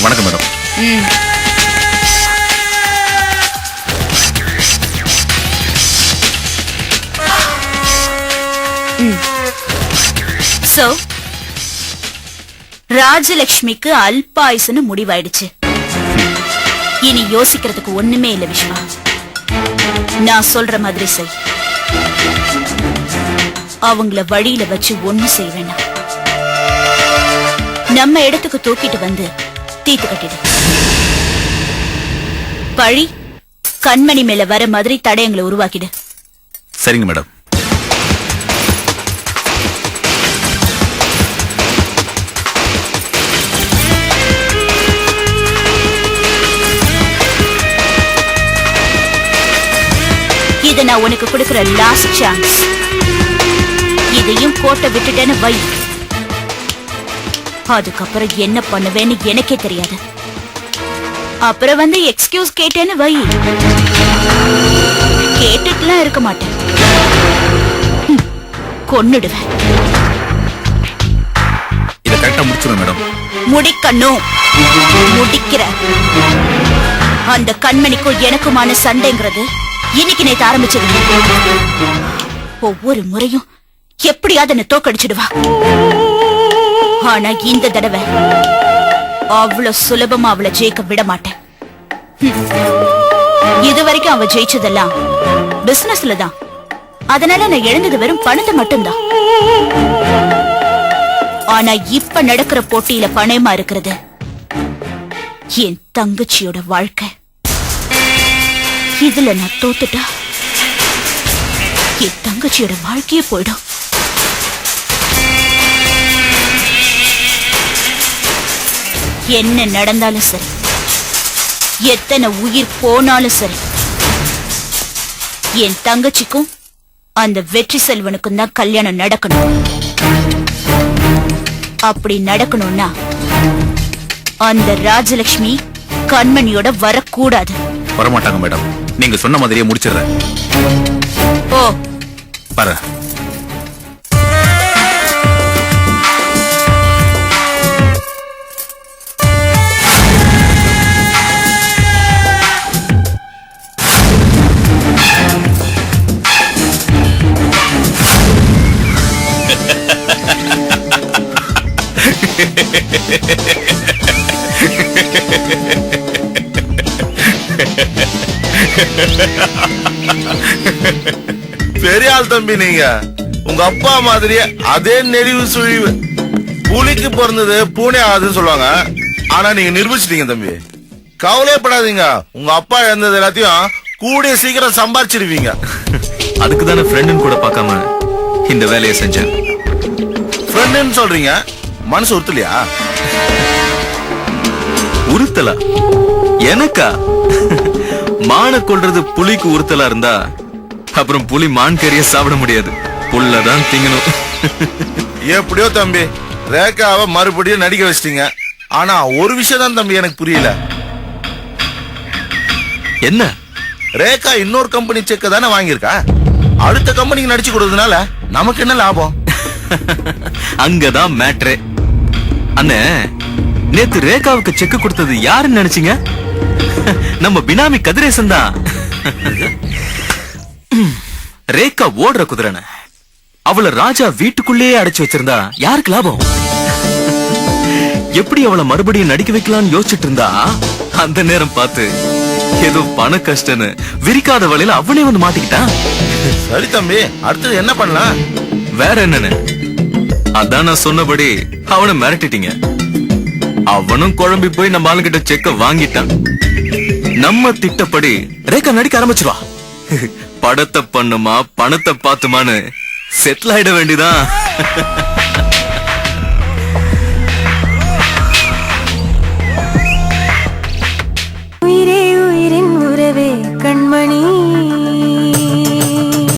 வணக்கம் madam. So ராஜலட்சுமிக்கு அல்பாயுசுன்னு முடிவாயிடுச்சு. இனி யோசிக்கிறதுக்கு ஒண்ணுமே இல்ல விஸ்வா. நான் சொல்ற மாதிரி செய். அவங்கள வழியில வச்சு ஒண்ணு செய்ய வேண்டாம். நம்ம இடத்துக்கு தூக்கிட்டு வந்து தீத்து கட்டிடு. பழி கண்மணி மேல வர மாதிரி தடயங்களை உருவாக்கிடு. சரிங்க மேடம். இத நான் உனக்கு கொடுக்கிற லாஸ்ட் சான்ஸ். இதையும் கோட்டை விட்டுட்டேன்னு வை. அதுக்கப்புறம் என்ன பண்ணுவேன்னு எனக்கே தெரியாது. அப்புறம் வந்து எக்ஸ்கியூஸ் கேட்டேன்னு வை. கேட்டுட்டுலாம் இருக்க மாட்டேன், கொன்னுடுவேன். இத கரெக்டா முடிச்சிருவேன் மேடம். முடிக்கணும், முடிக்கிற. அந்த கண்மணிக்கும் எனக்குமான சண்டைங்கிறது இன்னைக்கு நேத்து ஆரம்பிச்சது. ஒவ்வொரு முறையும் எப்படியாவது என்ன தோக்கடிச்சிடுவா. ஆனா இந்த தடவை அவ்வளவு சுலபமா அவளை ஜெயிக்க விட மாட்டேன். இதுவரைக்கும் அவ ஜெயிச்சதெல்லாம் பிசினஸ்ல தான். அதனால நான் இழந்தது வெறும் பணத்தை மட்டும்தான். ஆனா இப்ப நடக்கிற போட்டியில பணயமா இருக்கிறது என் தங்கச்சியோட வாழ்க்கை. இதுல நான் தோத்துட்டா என் தங்கச்சியோட வாழ்க்கையே போயிடும். என்ன நடந்தாலும் சரி, எத்தனை உயிர் போனாலும் சரி, என் தங்கச்சிக்கும் அந்த வெற்றி செல்வனுக்கும் தான் கல்யாணம் நடக்கணும். அப்படி நடக்கணும்னா அந்த ராஜலட்சுமி கண்மணியோட வரக்கூடாது. வரமாட்டாங்க மேடம். நீங்க சொன்ன மாதிரியே முடிச்சிடுறேன். ஓ பாரு. பெரிய ஆள் தம்பி நீங்க. உங்க அப்பா மாதிரியே அதே நெளிவு சுழிவு. புலிக்கு பிறந்தது பூனை ஆகுதுன்னு சொல்லுவாங்க. ஆனா நீங்க நிரூபிச்சிட்டீங்க தம்பி. கவலைப்படாதீங்க, உங்க அப்பா இழந்தது எல்லாத்தையும் கூடிய சீக்கிரம் சம்பாரிச்சிருவீங்க. அதுக்கு தானே ஃப்ரெண்டுன்னு கூட பார்க்காம இந்த வேலையை செஞ்சேன். ஃப்ரெண்டுன்னு சொல்றீங்க, மனசு உறுத்தலையா? உறுத்தலா? எனக்கா? மான கொள்றது புலிக்கு உறுத்தலா இருந்தா அப்புறம் புலி மான் கறிய சாப்பிட முடியாது, புல்லதான் திங்கணும். எப்படியோ தம்பி, ரேகாவை மறுபடியும் நடிக்க வச்சிட்டீங்க. ஆனா ஒரு விஷயம் தான் தம்பி எனக்கு புரியல. என்ன? ரேகா இன்னொரு கம்பெனி செக்க தானே வாங்கியிருக்கா. அடுத்த கம்பெனிக்கு நடிச்சு கொடுத்ததுனால நமக்கு என்ன லாபம்? அங்கதான் மேட்ரே. அண்ணே, நேத்து ரேகாவுக்கு செக் கொடுத்தது யாருன்னு நினைச்சீங்க? நம்ம பினாமி கதிரேசன் தான். ரேகா ஓடுற குதிரைன அவளை ராஜா வீட்டுக்குள்ளேயே அடைச்சு வச்சிருந்தா யாருக்கு லாபம்? எப்படி அவளை மறுபடியும் நடிக்க வைக்கலாம்னு யோசிச்சுட்டு இருந்தா அந்த நேரம் பார்த்து ஏதோ பண கஷ்டன்னு விரிக்காத வழியில அவனே வந்து மாட்டிக்கிட்டான். சரி தம்பி, அடுத்தது என்ன பண்ணலாம்? வேற என்னன்னு அதான் நான் சொன்னபடி அவனை மிரட்டிட்டீங்க. அவனும் குழம்பி போய் நம்ம ஆளுகிட்ட செக்க வாங்கிட்டான். நம்ம திட்டப்படி ரேகா நடிக்க ஆரம்பிச்சிருவா. படத்தை பண்ணுமா பணத்தை பாத்துமான்னு செட்டில் ஆயிட வேண்டிதான்.